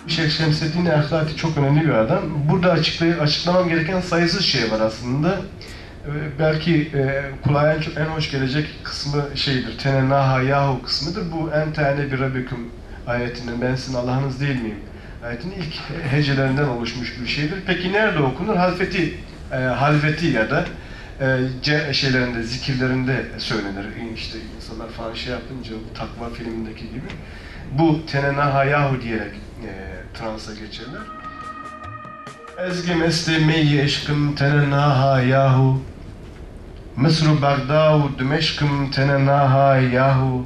Şeyh Şemseddin Ehlati çok önemli bir adam. Burada açıklamam gereken sayısız şey var aslında. Belki kulağa en hoş gelecek kısmı şeydir, tenennaha yahu kısmıdır. Bu ente ene bir rabbiküm ayetinin, ben sizin Allah'ınız değil miyim ayetinin ilk hecelerinden oluşmuş bir şeydir. Peki nerede okunur? Halveti ya da şeylerinde, zikirlerinde söylenir. İşte insanlar falan şey yapınca, bu takva filmindeki gibi. Bu tenennaha yahu diyerek transa geçerler. Ezgi mesli meyi eşkım tenennaha yahu. Mısır Bagdad Dimeşkım tenennaha yahu.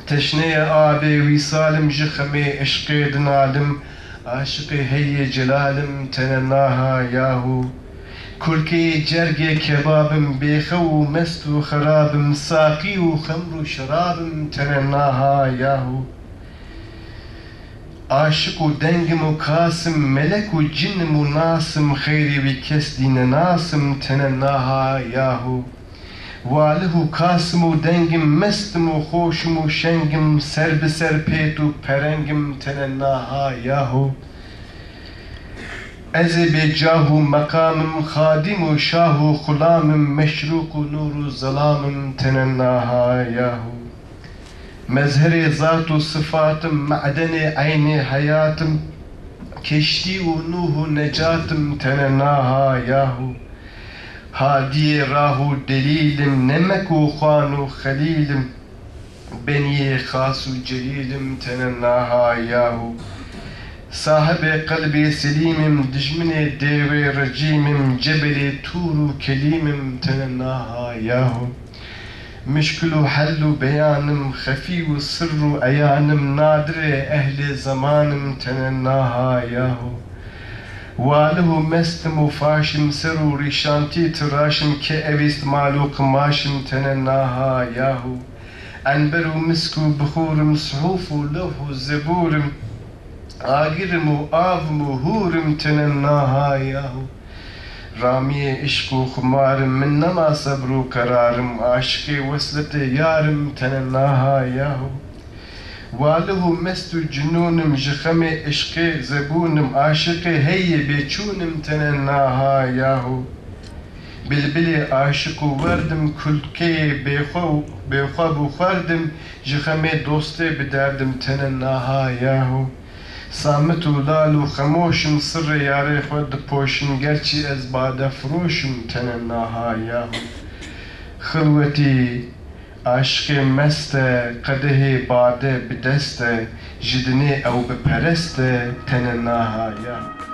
Teşneye abi visalim jıkhmi eşkı dinalim. Aşıkı heyye celalim tenennaha yahu. Kulki cerge kebabım behavu mestu harabım sakiyu hamru şarabım tenennaha yahu. Aşıku dengimu kasım meleku cinnimu nasım khayri vi kes dine nasım tenennaha yahu. Valihu kasmu dengim mestimu hoşumu şengim serbi serpetu perengim tenennaha yahu. Eze be cahu makamım hadimu şahu hulamım meşruku nuru zalamım tenennaha yahu. Mezheri zatu sıfatım ma'deni ayni hayatım keşti-u nuhu necatım tenennaha yahu. Hadiye rahu delilim nemeku khanu halilim beni khasu celilim tenennaha yahu. Sahibi kalbi selimim dijmine deve racimim cebeli turu kelimim tenennaha yahu. Müşkülü hallu beyanım hafiyu sırru ayanım nadire ehli zamanım tenennaha yahu. Valihu mestimu faşim seruri şanti tıraşım ke evist maluk maşim tenennaha yahu. Enberu misku bhurum suhufu lahu zeburum agirimu avmu hurum tenennaha yahu. Ramiye işku humarım min nema sabru kararım aşkı veslete yarım tenennaha yahu. Valihu mestu cünunum jıkhame işkı zebunum aşıkı heyye beçunum tenennaha yahu. Bilbili aşıku verdim kulke behabu fardım jıkhame doste biderdim tenennaha yahu. Sametu lalu khamoşum sırrı yâre khod poşum gerçi ez bade froşum tenennaha yahu. Khılveti aşkı meste kadehi bade bideste jidini ev bepereste tenennaha yahu.